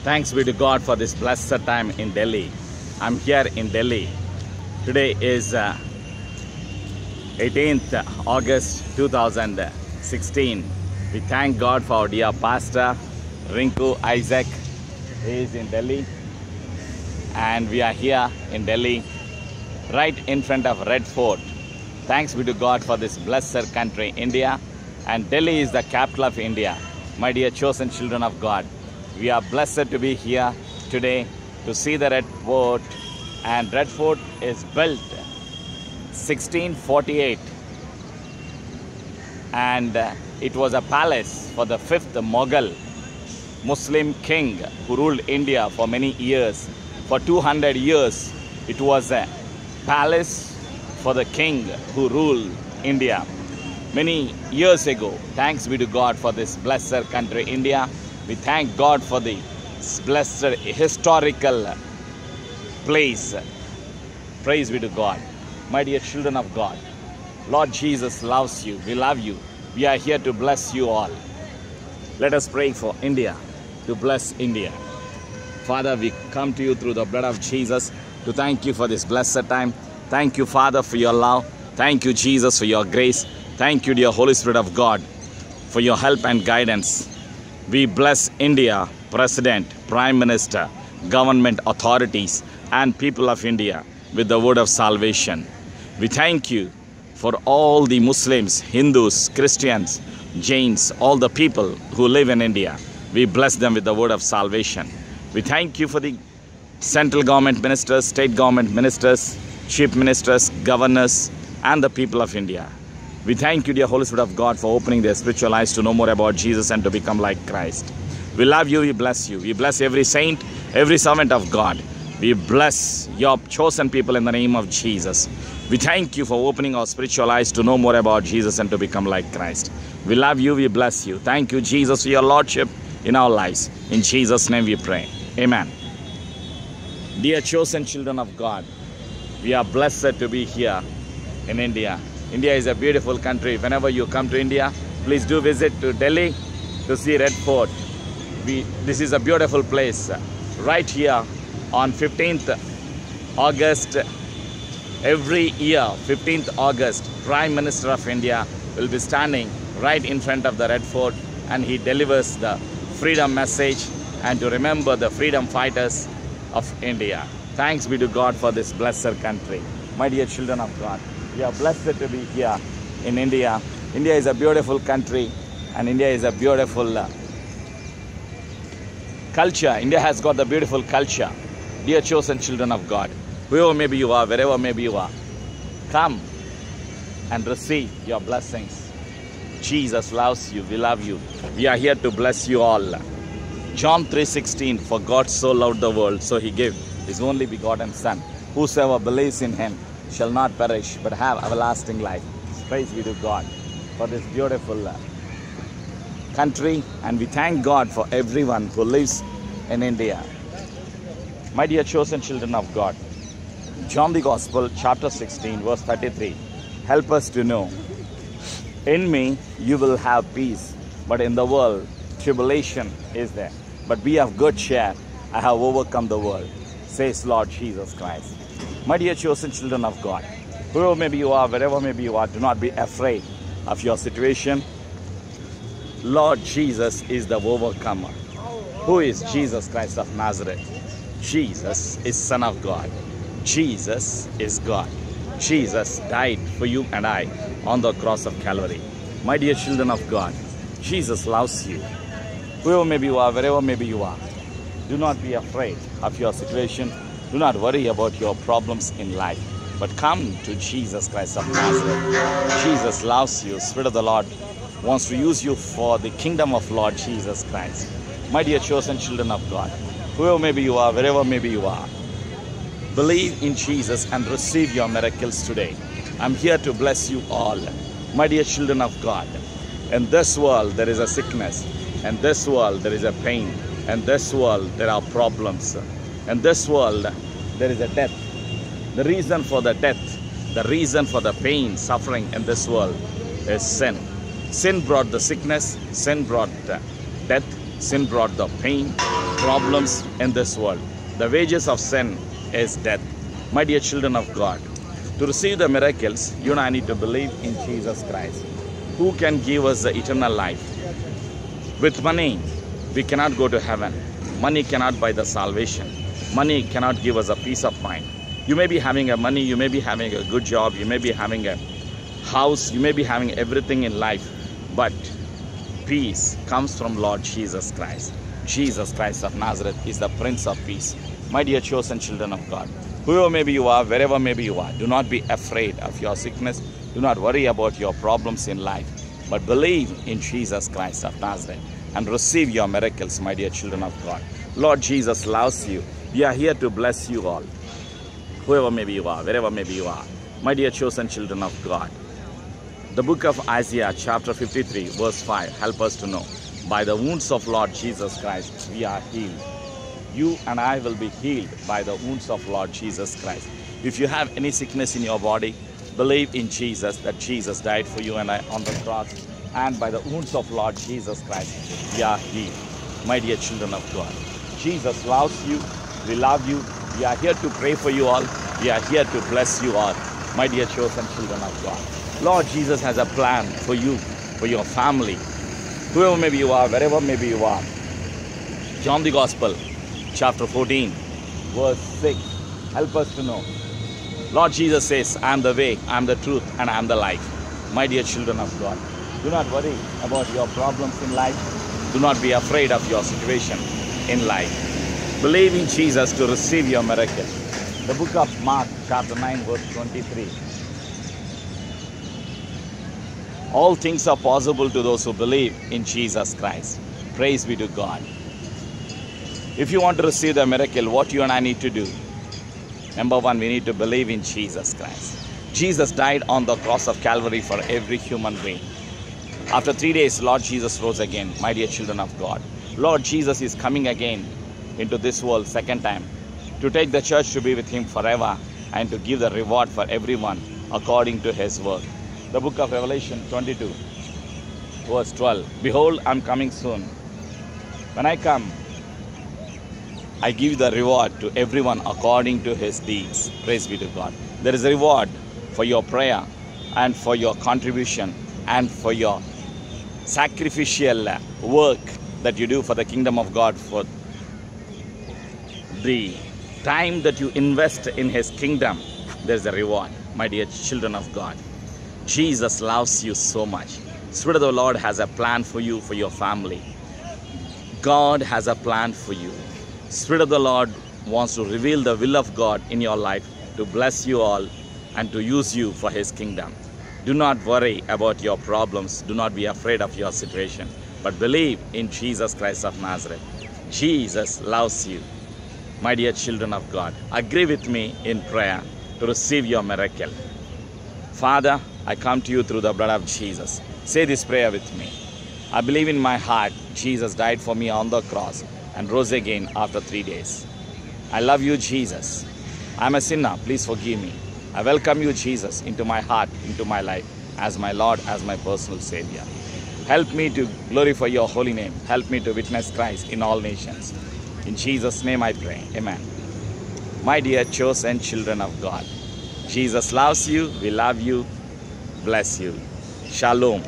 Thanks be to God for this blessed time in Delhi. I'm here in Delhi. Today is 18th August 2016. We thank God for our dear pastor, Rinku Isaac. He is in Delhi. And we are here in Delhi, right in front of Red Fort. Thanks be to God for this blessed country, India. And Delhi is the capital of India. My dear chosen children of God, we are blessed to be here today to see the Red Fort. And Red Fort is built 1648. And it was a palace for the 5th Mughal Muslim king who ruled India for many years. For 200 years, it was a palace for the king who ruled India. Many years ago, thanks be to God for this blessed country, India. We thank God for the blessed historical place. Praise be to God. My dear children of God, Lord Jesus loves you. We love you. We are here to bless you all. Let us pray for India, to bless India. Father, we come to you through the blood of Jesus to thank you for this blessed time. Thank you, Father, for your love. Thank you, Jesus, for your grace. Thank you, dear Holy Spirit of God, for your help and guidance. We bless India, President, Prime Minister, government authorities, and people of India with the word of salvation. We thank you for all the Muslims, Hindus, Christians, Jains, all the people who live in India. We bless them with the word of salvation. We thank you for the central government ministers, state government ministers, chief ministers, governors, and the people of India. We thank you, dear Holy Spirit of God, for opening their spiritual eyes to know more about Jesus and to become like Christ. We love you, we bless you. We bless every saint, every servant of God. We bless your chosen people in the name of Jesus. We thank you for opening our spiritual eyes to know more about Jesus and to become like Christ. We love you, we bless you. Thank you, Jesus, for your lordship in our lives. In Jesus' name we pray. Amen. Dear chosen children of God, we are blessed to be here in India. India is a beautiful country. Whenever you come to India, please do visit to Delhi to see Red Fort. This is a beautiful place. Right here on 15th August, every year, 15th August, Prime Minister of India will be standing right in front of the Red Fort, and he delivers the freedom message and to remember the freedom fighters of India. Thanks be to God for this blessed country. My dear children of God, we are blessed to be here in India. India is a beautiful country, and India is a beautiful culture. India has got the beautiful culture. Dear chosen children of God, whoever maybe you are, wherever maybe you are, come and receive your blessings. Jesus loves you. We love you. We are here to bless you all. John 3:16, for God so loved the world, so he gave his only begotten Son. Whosoever believes in him shall not perish, but have everlasting life. Praise be to God for this beautiful country. And we thank God for everyone who lives in India. My dear chosen children of God, John the Gospel, chapter 16, verse 33. Help us to know. In me you will have peace, but in the world tribulation is there. But be of good cheer. I have overcome the world, says Lord Jesus Christ. My dear chosen children of God, whoever maybe you are, wherever maybe you are, do not be afraid of your situation. Lord Jesus is the overcomer. Who is Jesus Christ of Nazareth? Jesus is Son of God. Jesus is God. Jesus died for you and I on the cross of Calvary. My dear children of God, Jesus loves you. Whoever maybe you are, wherever maybe you are, do not be afraid of your situation. Do not worry about your problems in life, but come to Jesus Christ of Nazareth. Jesus loves you. Spirit of the Lord wants to use you for the kingdom of Lord Jesus Christ. My dear chosen children of God, whoever maybe you are, wherever maybe you are, believe in Jesus and receive your miracles today. I'm here to bless you all. My dear children of God, in this world there is a sickness. In this world there is a pain. In this world there are problems. In this world there is a death. The reason for the death, the reason for the pain, suffering in this world is sin. Sin brought the sickness, sin brought the death, sin brought the pain, problems in this world. The wages of sin is death. My dear children of God, to receive the miracles, you and I need to believe in Jesus Christ, who can give us the eternal life. With money, we cannot go to heaven. Money cannot buy the salvation. Money cannot give us a peace of mind. You may be having money, you may be having a good job, you may be having a house, you may be having everything in life, but peace comes from Lord Jesus Christ. Jesus Christ of Nazareth is the Prince of Peace. My dear chosen children of God, whoever maybe you are, wherever maybe you are, do not be afraid of your sickness. Do not worry about your problems in life, but believe in Jesus Christ of Nazareth and receive your miracles, my dear children of God. Lord Jesus loves you. We are here to bless you all. Whoever maybe you are, wherever maybe you are, my dear chosen children of God. The book of Isaiah chapter 53 verse 5 help us to know, by the wounds of Lord Jesus Christ we are healed. You and I will be healed by the wounds of Lord Jesus Christ. If you have any sickness in your body, believe in Jesus, that Jesus died for you and I on the cross, and by the wounds of Lord Jesus Christ we are healed. My dear children of God, Jesus loves you. We love you. We are here to pray for you all. We are here to bless you all, my dear chosen children of God. Lord Jesus has a plan for you, for your family, whoever maybe you are, wherever maybe you are. John the Gospel, chapter 14, verse 6, help us to know. Lord Jesus says, I am the way, I am the truth, and I am the life. My dear children of God, do not worry about your problems in life. Do not be afraid of your situation in life. Believe in Jesus to receive your miracle. The book of Mark, chapter 9, verse 23. All things are possible to those who believe in Jesus Christ. Praise be to God. If you want to receive the miracle, what you and I need to do? Number one, we need to believe in Jesus Christ. Jesus died on the cross of Calvary for every human being. After 3 days, Lord Jesus rose again, my dear children of God. Lord Jesus is coming again into this world second time to take the church to be with him forever and to give the reward for everyone according to his work. The book of Revelation 22, verse 12. Behold, I am coming soon. When I come, I give the reward to everyone according to his deeds. Praise be to God. There is a reward for your prayer and for your contribution and for your sacrificial work that you do for the kingdom of God, for the time that you invest in his kingdom. There is a reward, my dear children of God. Jesus loves you so much. Spirit of the Lord has a plan for you, for your family. God has a plan for you. Spirit of the Lord wants to reveal the will of God in your life to bless you all and to use you for his kingdom. Do not worry about your problems. Do not be afraid of your situation, but believe in Jesus Christ of Nazareth. Jesus loves you. My dear children of God, agree with me in prayer to receive your miracle. Father, I come to you through the blood of Jesus. Say this prayer with me. I believe in my heart Jesus died for me on the cross and rose again after 3 days. I love you, Jesus. I am a sinner. Please forgive me. I welcome you, Jesus, into my heart, into my life, as my Lord, as my personal Savior. Help me to glorify your holy name. Help me to witness Christ in all nations. In Jesus' name I pray. Amen. My dear chosen children of God, Jesus loves you. We love you. Bless you. Shalom.